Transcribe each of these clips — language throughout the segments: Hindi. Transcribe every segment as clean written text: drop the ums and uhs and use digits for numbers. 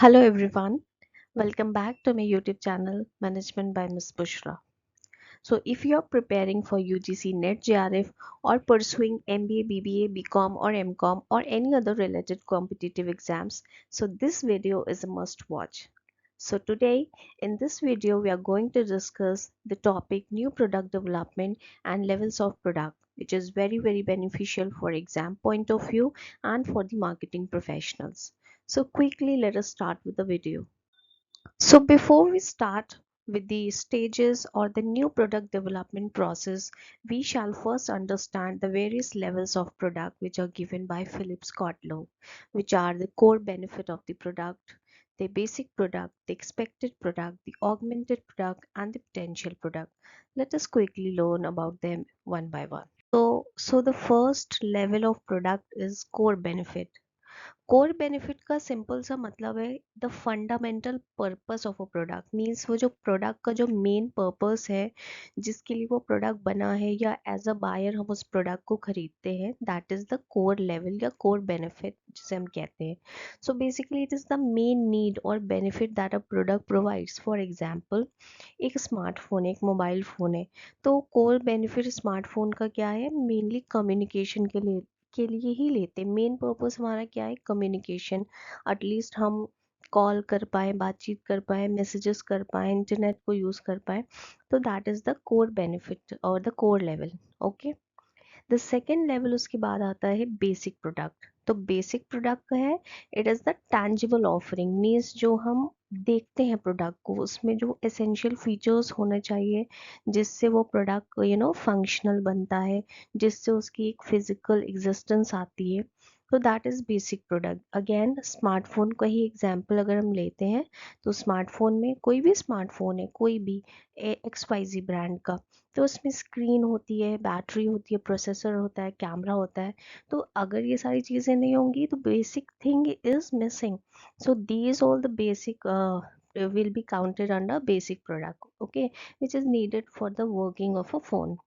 Hello everyone, welcome back to my YouTube channel Management by Ms. Bushra. So if you are preparing for UGC NET JRF or pursuing MBA, BBA, BCom or MCom or any other related competitive exams, so this video is a must watch. So today in this video we are going to discuss the topic new product development and levels of product, which is very beneficial for exam point of view and for the marketing professionals. So quickly let us start with the video. So before we start with the stages or the new product development process, we shall first understand the various levels of product which are given by Philip Scott Lowe, which are the core benefit of the product, the basic product, the expected product, the augmented product, and the potential product. Let us quickly learn about them one by one. So the first level of product is core benefit. Core benefit का सिंपल सा मतलब है the fundamental purpose of a product means वो जो प्रोडक्ट का जो मेन पर्पस है जिसके लिए वो प्रोडक्ट बना है या एज अ बायर हम उस प्रोडक्ट को खरीदते हैं that is the core level या कोर बेनिफिट जिसे हम कहते हैं. So basically it is the main need और benefit that a product provides. For example एक स्मार्टफोन एक मोबाइल फ़ोन है तो कोर बेनिफिट स्मार्टफोन का क्या है मेनली कम्युनिकेशन के लिए ही लेते हैं. मेन पर्पस हमारा क्या है कम्युनिकेशन. एटलीस्ट हम कॉल कर पाए बातचीत कर पाए मैसेजेस कर पाए इंटरनेट को यूज़ कर पाए. तो that is the core benefit और the core level. Okay. The second level उसके बाद आता है बेसिक प्रोडक्ट. तो बेसिक प्रोडक्ट है it is the tangible offering means जो हम देखते हैं प्रोडक्ट को उसमें जो एसेंशियल फीचर्स होने चाहिए जिससे वो प्रोडक्ट फंक्शनल बनता है जिससे उसकी एक फिजिकल एग्जिस्टेंस आती है. तो that is basic product. Again smartphone का ही एग्जांपल अगर हम लेते हैं तो स्मार्टफोन में कोई भी स्मार्टफोन है कोई भी XYZ ब्रांड का तो उसमें स्क्रीन होती है बैटरी होती है प्रोसेसर होता है कैमरा होता है. तो अगर ये सारी चीज़ें नहीं होंगी तो basic thing is missing. So these all the basic will be counted under basic product, okay, which is needed for the working of a phone.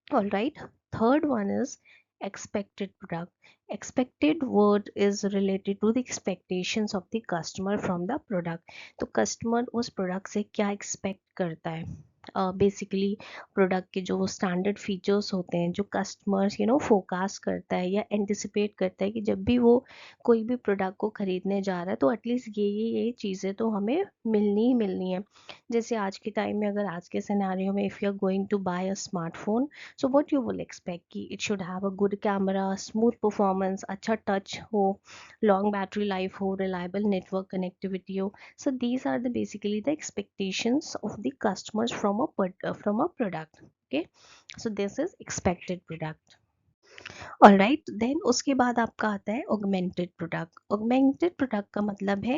All right. Third one is expected product. Expected word is related to the expectations of the customer from the product. तो customer उस product से क्या expect करता है. बेसिकली प्रोडक्ट के जो स्टैंडर्ड फीचर्स होते हैं जो कस्टमर्स फोकास्ट करता है या एंटिसिपेट करता है कि जब भी वो कोई भी प्रोडक्ट को खरीदने जा रहा है तो एटलीस्ट ये चीज़ें तो हमें मिलनी ही मिलनी है. जैसे आज के टाइम में अगर आज के सिनेरियो में if you are going to buy a smartphone so what you will expect कि it should have a good camera smooth performance अच्छा टच हो लॉन्ग बैटरी लाइफ हो रिलायबल नेटवर्क कनेक्टिविटी हो. So these are the basically the expectations of the customers from a product. Okay, so this is expected product. All right then उसके बाद आपका आता है ऑगमेंटेड प्रोडक्ट. ऑगमेंटेड प्रोडक्ट का मतलब है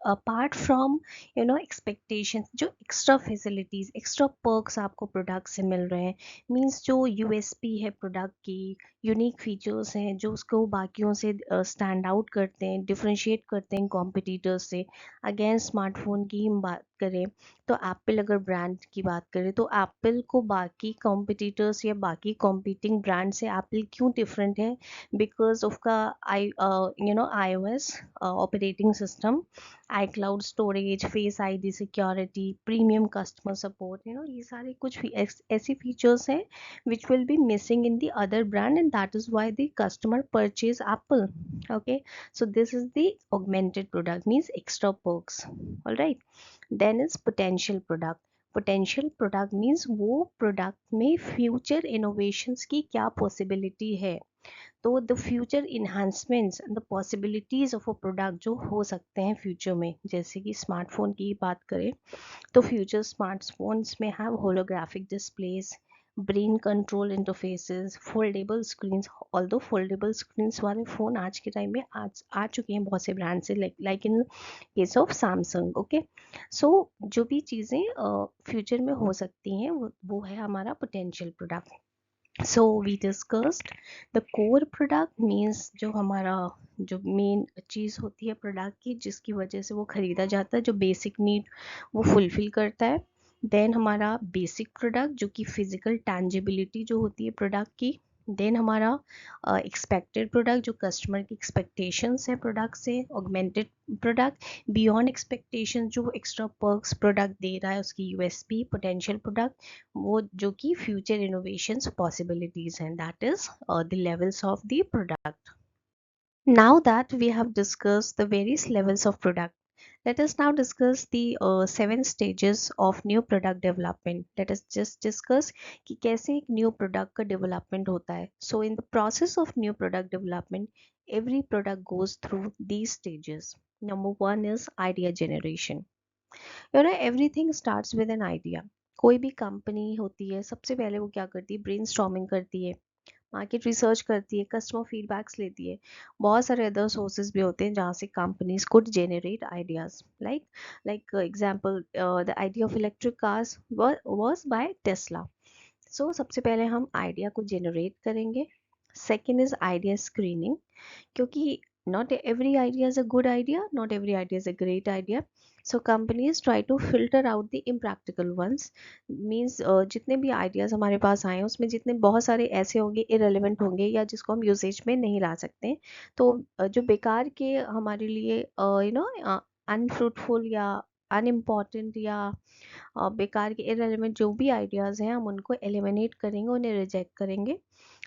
अपार्ट फ्रॉम एक्सपेक्टेशन जो एक्स्ट्रा फैसिलिटीज एक्स्ट्रा पर्क्स आपको प्रोडक्ट से मिल रहे हैं मींस जो यूएसपी है प्रोडक्ट की यूनिक फीचर्स हैं जो उसको बाकियों से स्टैंड आउट करते हैं डिफ्रेंशिएट करते हैं कॉम्पिटिटर्स से. अगेन स्मार्टफोन की हम बात करें तो एप्पल अगर ब्रांड की बात करें तो एप्पल को बाकी कॉम्पिटिटर्स या बाकी कॉम्पिटिंग ब्रांड से एप्पल क्यों डिफरेंट है बिकॉज ऑफ का iOS ऑपरेटिंग सिस्टम आई cloud storage face ID security premium customer support ये सारे कुछ ऐसी फीचर्स हैं which will be missing in the other brand and that is why the customer purchase Apple. Okay, so this is the augmented product means extra perks. All right. Then is potential product. Potential product means वो प्रोडक्ट में फ्यूचर इनोवेशंस की क्या पॉसिबिलिटी है. तो the future enhancements and the possibilities of a product जो हो सकते हैं फ्यूचर में जैसे कि स्मार्टफोन की बात करें तो फ्यूचर स्मार्टफोन्स में have holographic displace brain control interfaces foldable screens. Although foldable screens वाले फ़ोन आज के टाइम में आ चुके हैं बहुत से ब्रांड से like in case of Samsung. Okay, so जो भी चीज़ें फ्यूचर में हो सकती हैं वो है हमारा potential product. So we discussed the core product means जो हमारा जो मेन चीज़ होती है प्रोडक्ट की जिसकी वजह से वो ख़रीदा जाता है जो बेसिक नीड वो फुलफ़िल करता है. देन हमारा बेसिक प्रोडक्ट जो कि फिज़िकल टैंजिबिलिटी जो होती है प्रोडक्ट की देन हमारा एक्सपेक्टेड प्रोडक्ट, जो कस्टमर की एक्सपेक्टेशंस है प्रोडक्ट से, ऑगमेंटेड प्रोडक्ट, बियॉन्ड एक्सपेक्टेशन, जो एक्स्ट्रा पर्क्स प्रोडक्ट दे रहा है, उसकी यूएसपी, पोटेंशियल प्रोडक्ट, वो जो कि फ्यूचर इनोवेशंस पॉसिबिलिटीज हैं, that is the levels of the product. Now that we have discussed the various levels of product, let us now discuss the 7 stages of new product development. Let us just discuss कि कैसे एक new product का development होता है. So in the process of new product development, every product goes through these stages. Number one is idea generation. You know, everything starts with an idea. कोई भी कंपनी होती है, सबसे पहले वो क्या करती है, ब्रेनस्टॉर्मिंग करती है, मार्केट रिसर्च करती है, कस्टमर फीडबैक्स लेती है, बहुत सारे अदर सोर्सेज भी होते हैं जहाँ से companies could generate ideas. Like example, the idea of electric cars was by Tesla. So सबसे पहले हम आइडिया को जेनरेट करेंगे. सेकेंड इज आइडिया स्क्रीनिंग, क्योंकि not every idea is a good idea, not every idea is a great idea. So companies try to filter out the impractical ones. Means जितने भी ideas हमारे पास आए हैं उसमें जितने बहुत सारे ऐसे होंगे irrelevant होंगे या जिसको हम यूसेज में नहीं ला सकते, तो जो बेकार के हमारे लिए अनफ्रूटफुल या अनइम्पॉर्टेंट या बेकार के इरेलीवेंट जो भी आइडियाज़ हैं हम उनको एलिमिनेट करेंगे, उन्हें रिजेक्ट करेंगे.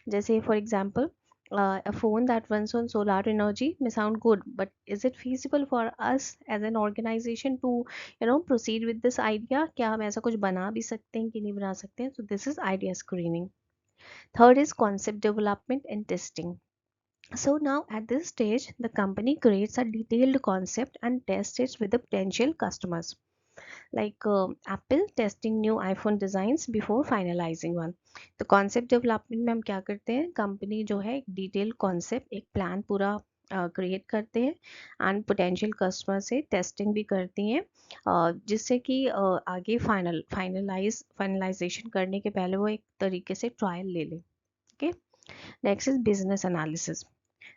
जैसे for example, a phone that runs on solar energy may sound good, but is it feasible for us as an organization to proceed with this idea? क्या हम ऐसा कुछ बना भी सकते हैं कि नहीं बना सकते हैं? So this is idea screening. Third is concept development and testing. So now at this stage the company creates a detailed concept and tests it with the potential customers, like Apple testing new iPhone designs before finalizing one. तो concept development में हम क्या करते हैं, कंपनी जो है एक डिटेल कॉन्सेप्ट, एक प्लान पूरा क्रिएट करते हैं एंड पोटेंशियल कस्टमर से टेस्टिंग भी करती हैं, जिससे कि आगे फाइनलाइजेशन करने के पहले वो एक तरीके से ट्रायल ले लें. Okay. Next is business analysis.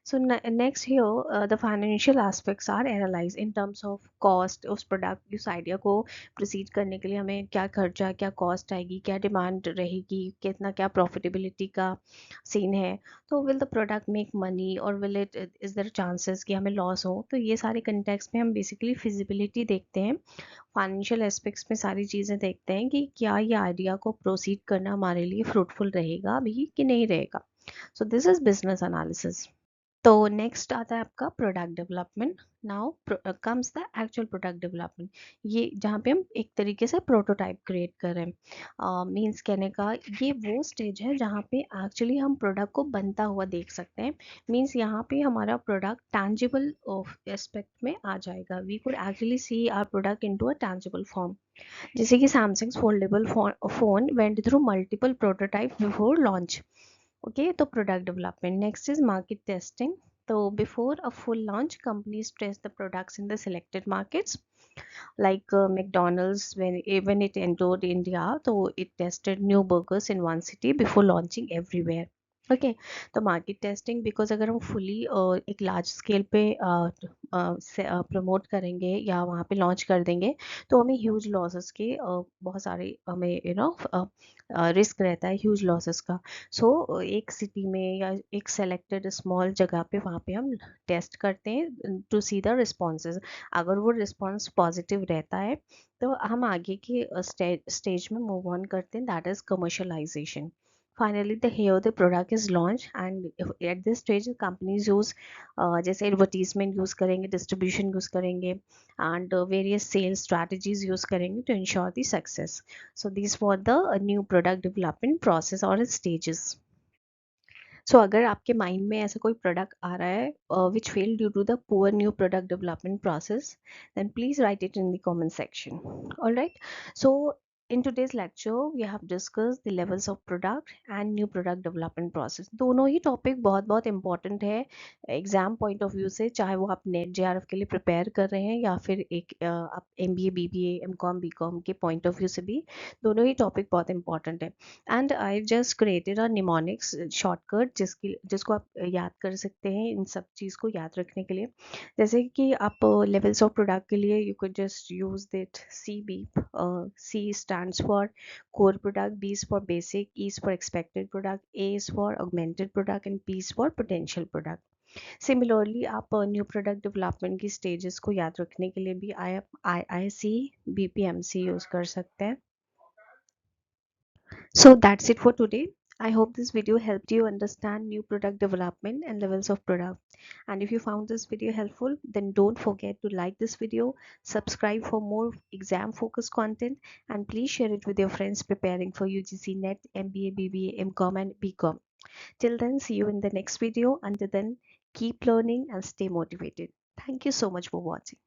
So next here, the financial aspects are analyzed in terms of cost. उस प्रोडक्ट, उस आइडिया को प्रोसीड करने के लिए हमें क्या खर्चा, क्या कॉस्ट आएगी, क्या डिमांड रहेगी, कितना क्या प्रॉफिटेबिलिटी का सीन है, तो will the product make money और will it is there chances कि हमें लॉस हो. तो ये सारे कंटेक्स्ट में हम बेसिकली फिजिबिलिटी देखते हैं, फाइनेंशियल एस्पेक्ट्स में सारी चीज़ें देखते हैं कि क्या ये आइडिया को प्रोसीड करना हमारे लिए फ्रूटफुल रहेगा भी कि नहीं रहेगा. So this is business analysis. तो नेक्स्ट आता है आपका product development. Now comes the actual product development, ये जहाँ पे हम एक तरीके से प्रोटोटाइप क्रिएट कर रहे हैं. मीन्स कहने का ये वो स्टेज है जहाँ पे एक्चुअली हम प्रोडक्ट को बनता हुआ देख सकते हैं. मीन्स यहाँ पे हमारा प्रोडक्ट टैंजिबल एस्पेक्ट में आ जाएगा. We could actually see our product into a tangible form. जैसे कि Samsung foldable phone went through multiple prototype before launch. Okay, तो product development. Next is market testing. So before a full launch, companies test the products in the selected markets, like McDonald's when it entered India, so it tested new burgers in one city before launching everywhere. Okay. तो मार्केट टेस्टिंग, बिकॉज अगर हम फुली एक लार्ज स्केल पे प्रमोट करेंगे या वहाँ पे लॉन्च कर देंगे तो हमें ह्यूज लॉसेस के बहुत सारे हमें रिस्क रहता है ह्यूज लॉसेस का. सो एक सिटी में या एक सेलेक्टेड स्मॉल जगह पे वहाँ पे हम टेस्ट करते हैं टू सी द रिस्पॉन्सेज. अगर वो रिस्पॉन्स पॉजिटिव रहता है तो हम आगे के स्टेज में मूव ऑन करते हैं, that is commercialisation. Finally, the here the product is launched, and at this stage companies use जैसे एडवर्टीजमेंट यूज करेंगे, डिस्ट्रीब्यूशन यूज करेंगे and various sales strategies use करेंगे to ensure the success. So this for the new product development process और स्टेजेस. सो अगर आपके माइंड में ऐसा कोई प्रोडक्ट आ रहा है which fail due to the poor new product development process, then please write it in the comment section. All right. So in today's lecture we have discussed the levels of product and new product development process. दोनों ही टॉपिक बहुत बहुत इंपॉर्टेंट है एग्जाम पॉइंट ऑफ व्यू से, चाहे वो आप नेट जेआरएफ के लिए प्रिपेयर कर रहे हैं या फिर एक आप एमबीए बीबीए एमकॉम बीकॉम के पॉइंट ऑफ व्यू से भी दोनों ही टॉपिक बहुत इंपॉर्टेंट है. And I just created a mnemonics shortcut जिसको आप याद कर सकते हैं इन सब चीज़ को याद रखने के लिए. जैसे कि आप लेवल्स ऑफ प्रोडक्ट के लिए you could just use that C beep. C stands for core product, B is for basic, E is for expected product, A is for augmented product and P is for potential product. Similarly आप न्यू प्रोडक्ट डेवलपमेंट की स्टेजेस को याद रखने के लिए भी IIC BPMC यूज कर सकते हैं. So that's it for today. I hope this video helped you understand new product development and levels of product. And if you found this video helpful, then don't forget to like this video, subscribe for more exam focused content, and please share it with your friends preparing for UGC NET, MBA, BBA, MCOM, and BCom. Till then, see you in the next video. Until then, keep learning and stay motivated. Thank you so much for watching.